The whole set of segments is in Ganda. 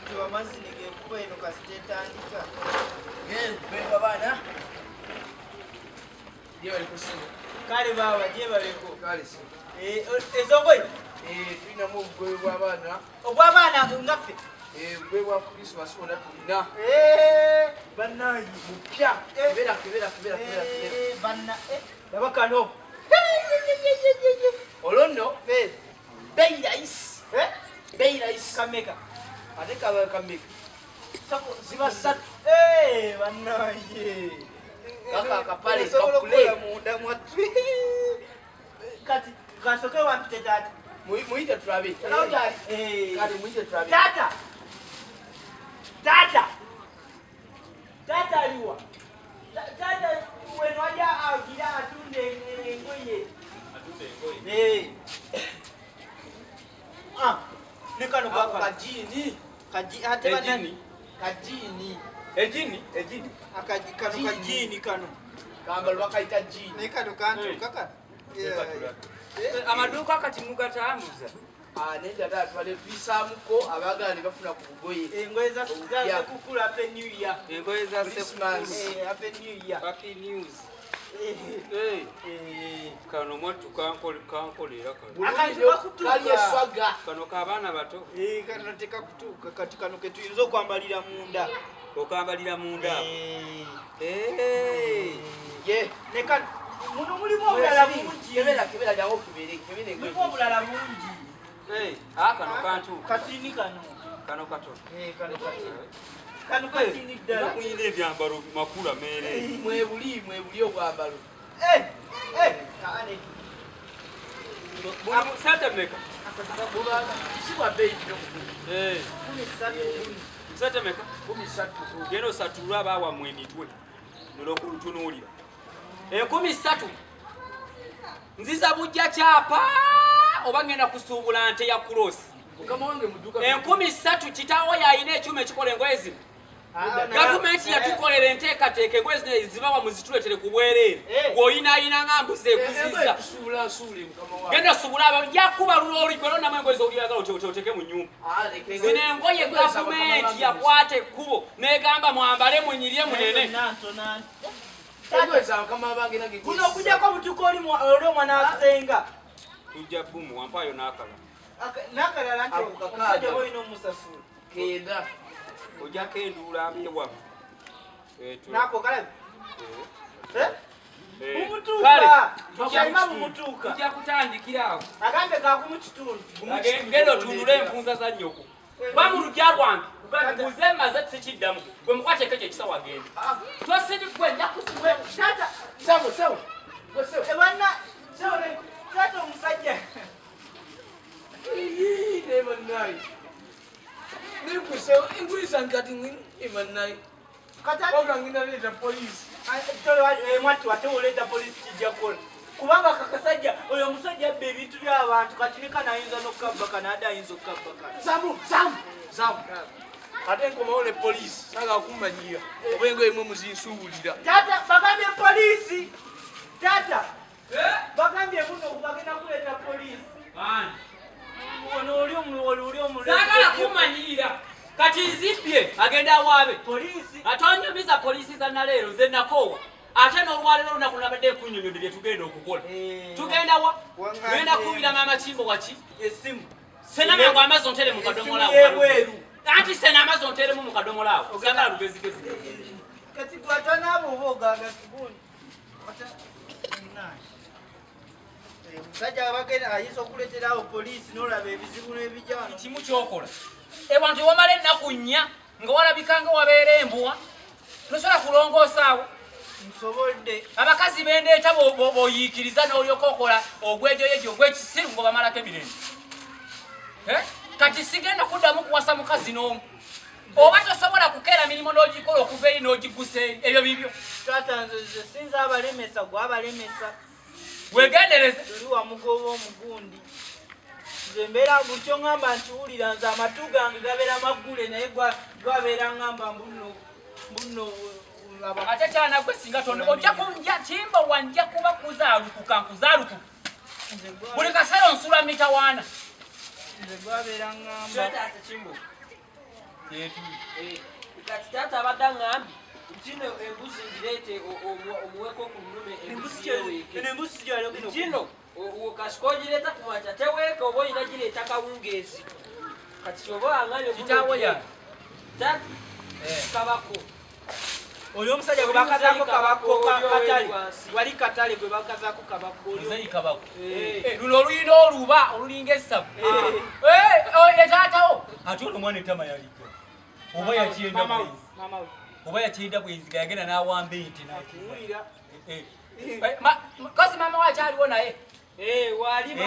Ndio mazi ningekupa ino kastetandika. Beba bana. Ndio alikusinga. Kale baba je baleko. Kale si. Ezongoyi. Tulina mu bwe bw'abaana. Obw'abaana ngaffe. Bwe bwa Christmas wona tulina. Bannayi mupya. Kibera. Banna laba kano. Olono. Bei rais. Bei rais. Kameka. Ate kaba kameka. Sako Ziba satu. Bannayi. Kaka kapale kakule munda mwatwi. Kati kasoke wampite tata. Muite turabe. Kati muite turabe. Tata aliwa. Tata wenu aja agira atunde ngoye. Atunde ngoye. Nikano baba. Kajini. Hate banani. Kajini. Ejini. Kajini kano. Kamba lwakaita jini. Nikano kantu kaka. Amaduka kati mugatambuza. Nenda dada twale twisamuko abagani bafuna ku bugoye. Engoye za kukula happy new year. Engoye za Christmas. Happy new year. Happy news. Kano mwatu kankolera kano. Kali eswaga. Kano kabana bato. Kano teka kutuka kati kano ketuyinza okwambalira munda. Okambalira munda. Neka muno mulimu obulala bungi. Kebera jango kibere. Mulimu obulala bungi. Kano kantu. Katini kano. Kano kato. Kano katini ddala. Muyina ebyambalo makula mere. Mwebuli okwambalo. Kaane. Sata meka. Siwa bei kino. Sata meka. 13. Geno satulwa bawa mwemitwe. Nolokutunulira. 13. Nziza bujja chapa oba ngenda kusubula nte ya cross. Kama wange muduka. 13 kitawo yaine ekyuma ekikola engoye zino. Gavumenti yatukolera enteekateeka engoye zino zibawa muzituletere ku bwereere. Gw'oyinaayina ng'ambuze ekuziza. Genda subula aba njakuba luloli gwe lonna engoye z'oliyagala oteeke mu nnyumba. Zino engoye gavumenti yakwata ekkubo n'egamba mwambale munyirye munene. Kuno kujjako butuko oli omwana asenga. Tujja bumu wampayo n'akala. N'akalala nti omusajja boyina omusasula. Kenda. Ojjako enduula mbyewamu. Nako kalabi? Kale, tukyalima bumutuuka. tujja kutandikira awo. Agambe gakumu kitundu. Genda otundule enfunza za nnyoko. Kuba mu lugya lwange buze maze sikiddamu. Gwe mukwateko ekyo ekisawo agenda. Tosiri gwe njakusiwe. Tata. Sawa. Ebanna. Tata omusajja. Never night. Nikusewa ingwisa ngati imanai. Katata Ogangina leta police. Mwatu ate oleta polisi kijja kola. Kubanga kakasajja oyo omusajja abba ebintu by'abantu kati ne kana ayinza n'okukabba kana adda ayinza okukabba kana. Samu. Ate nkoma ole police saga kumanyira. Obengo emwe muzinsuubulira. Tata bagambye polisi. Tata. Bagambye muno bagenda kuleta polisi. Bani. Ono oli omulezi. Sagala kumanyira. Kati nzibbye agenda awaabe. Polisi. Atonyumiza polisi za naleero ze nakoowa. Ate n'olwaleero lunaku nabadde kunnyonnyodde bye tugenda okukola. Tugenda wa? Tugenda kubira maama Kimbo waki? Esimu. Senamangu amazi ontere mu kadomola awo. Anti sena amazi onteremu mu kadomola awo. Sagala lugezigezi. Kati twatana abo bogaga kibuni. Musajja abagenda ayinza okuleeterawo polisi n'olaba ebizibu n'ebijja wano. Kimu kyokola. Ewantu wamala ennaku nnya nga walabika nga wabeera embuwa. Tosobola kulongoosa awo. Nsobodde. Abakazi bendeeta b'oyiikiriza n'olyoka okola ogwejoyejo ogw'ekisiru ng'obamalako emirembe. Kati sigenda kuddamu kuwasa mukazi n'omu. Oba tosobola kukeera mirimu n'ogikola okuva eri n'ogigusa ebyo bibyo. Taata nze sinza abalemesa gwe abalemesa. Wegendereze. Tuli wamugoba omugundi. Nze mbeera butyo ngamba nti wulira nze amatu gange gabeera maggule naye gwabeera ngamba mbuno ate kyana gwe singa tonde ojja kunja Kimbo wanja kuba kuzaalukuka nkuzaalukuka. Buli kaseera onsula mitawaana. Nze gwabeera ngamba. Taata Kimbo. yetu kati tata abadangambi kino embuzi ngirete omuweko ku nnume embuzi gyalo kino okasikoogireta kumaca teweeka oba olina gireeta kawungeezi kati oba angane kitawo ya kabako oli omusajja gwe bakazaako kabako katale wali katale gwe bakazaako kabako muzeyi kabako luno oluyina oluba olulinga essabu etaatawo ate ono omwana etama yalijja oba yakyenda bwenzi oba yakyenda bwenzi nga yagenda n'awamba ente kozi mama wakyaliwo naye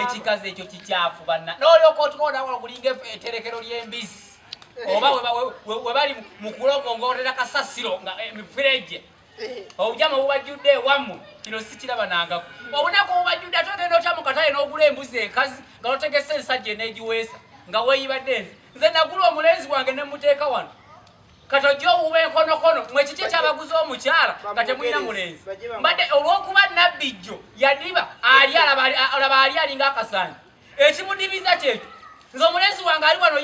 ekikazi ekyo kikyafu banna n'olyoka otukoondawo okulinga etterekero ly'embisi oba we bali mu kulongongotera kasasiro nga emifereje obujama bubajjudde ewammwe kino sikiraba nangako obunaku bubajjudde ate ogenda otya mu katale n'ogula embuzi enkazi nga lotegese ensajja eneegiweesa nga weeyibadde nze nagula omulenzi wange ne muteeka wano kati ojja owuba enkonokono mwe kiki ekyabaguzi omukyala nga temulina mulenzi mbadde olw'okuba nabbijjo yadiba alaba ali alinga akasanyi ekimudibiza kyekyo nze omulenzi wange ali wano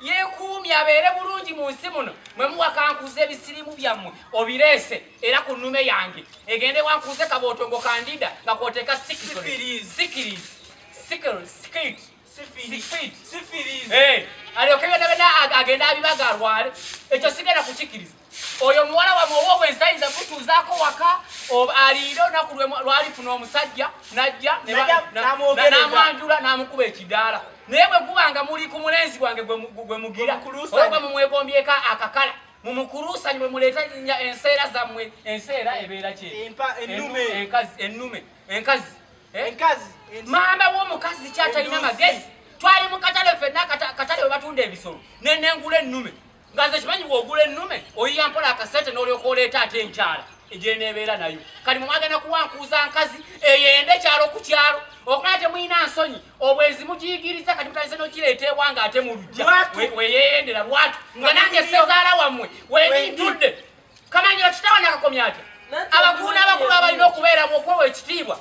yeekuumye abeere bulungi mu nsi muno mwe muwakankuza ebisirimu byammwe obireese era ku nnume yange egende wankuze kabootongo kandida nga kwoteeka alyoke byonna byonna agenda abibaga alwale ekyo sigenda kukikiriza oyo muwala wamwe oba obwensayinza butuuzaako waka aliire olunaku lwalifuna omusajja najja n'amwanjula n'amukuba ekidaala naye bwe gubanga muli ku mulenzi wange gwe mugira oba mumwegombyeko akakala mumukulusanye bwe muleeta enseera zammwe enseera ebeera enkazi mamba w'omukazi kyatalina magezi twali mu katale ffenna katale we batunda ebisolo nengula ennume nga nze kimanyi bw'ogula ennume oyiya mpola akasente n'olyoka oleeta ate enkyala egyeneebeera nayo kati mumwagenda kuwankuuza nkazi eyende kyalo ku kyalo okulaba temulina nsonyi obwenzi mugiyigiriza kati mutandise n'okireeta ewanga ate mu lujja weyeeyendera lwatu nga nange sezaala wammwe weebintudde kamanyiro kitawa nakakomya atya abakuuna abakulu abalina okubeera mu okwewa ekitiibwa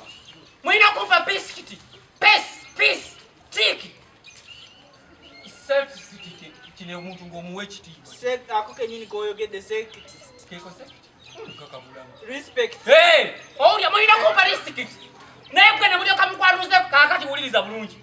mulina okumpa pisikiti peace tiki kino omuntu ng'omuwa ekitiibwa ako kenyini koyogedde owulya mulina kumpa lisikiti naye gwe ne mulyoka mukwaluze kaakati wuliriza bulungi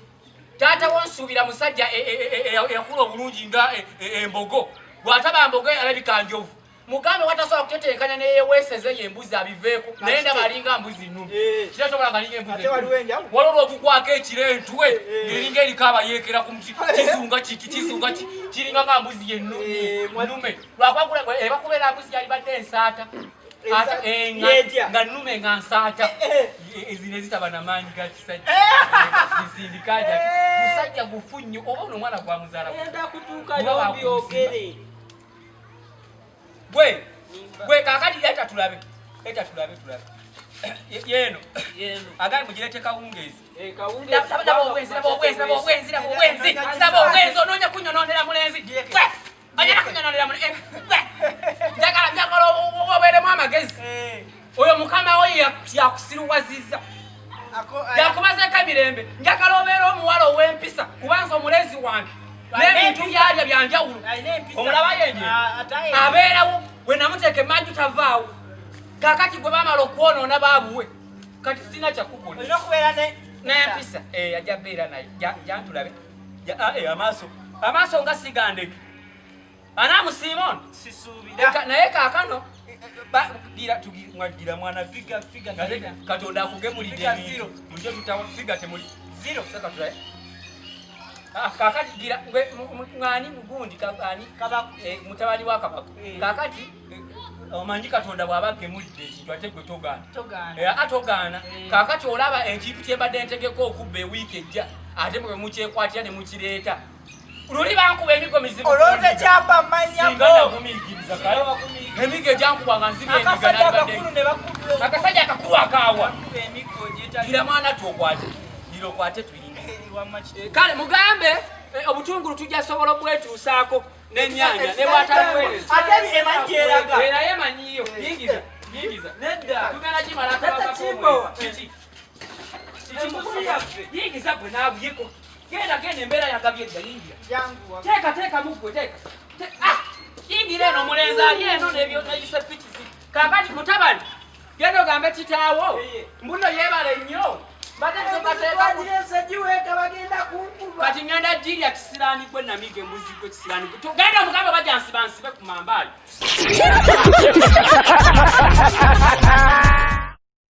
taata wonsuubira musajja eyakula obulungi nga embogo bw'ataba mbogo alabika njovu mugambe watasobola kutetenkanya neyeweesezeyo embuzi abiveeko naye ndaba alinga mbuzi nnumu kiratobola nga alinga embuzi waliwo olw'okukwako ekirentwe ngeringa eriko abayeekera ku muti kizunga kiringa nga mbuzi yennume lwakwagula ebakubeera mbuzi yalibadde ensaata nga nnume nga nsaata ezino ezitaba namaanyi ga kisajja zisindikaja musajja gufu nnyo oba ono omwana gwamuzaala gwe kakati eta tulabe yeno agali mugirete kawungeezi obwenzi onoonya kunyonondera mulenzi onyala kunyonondera mulenzi njagala obeeremu amagezi oyo mukama we yakusiruwaziza yakubazeeko emirembe njagala obeera omuwala ow'empisa kubanza omulenzi wange n'ebintu byalya byanjawulo omulaba yenje abeerawo we namuteeka emanju tavaawo kakati gwe bamala okwonoona baabuwe kati sina kyakukola n'empisa ajja beera naye jantulabe amaaso nga sigandeke anaamusiimoni naye kaakano gira mwana figa katonda akugemulidde ebintu mulyo tutafiga temuli zero sakatulabe kakati gira ngani mugundi kabani mutabani wa kabako kakati omanyi katonda bw'abagemulidde ekintu ate gwe togaana kakati olaba ekintu kyembadde ntegeko okubba ewiiki ejja ate bwe mukyekwatira ne mukireeta luli bankuba emigo mizibu olonze kyapa manyako emigo egyankubwanga nzibakasajja akakulu akaawa gira mwana twokwate okwate tuyinga kale mugambe obutungulu tujja sobola obwetuusaako n'ennyanja ne bw'atalweereza ate emanjeeraga era yemanyiyo yingiza tugenda kimala atabakakiki yingiza gwe naabuyeko genda embeera yagabye edda yingira teeka muggwe teeka eno omulenzi ali eno n'ebyotayise pikisi kakati mutabani genda ogambe kitaawo mbuno yeebale nnyo kati ngenda jirya kisirani gwe namige mbuzi gwe kisirani genda omugamba bajja nsibansibe ku mambaali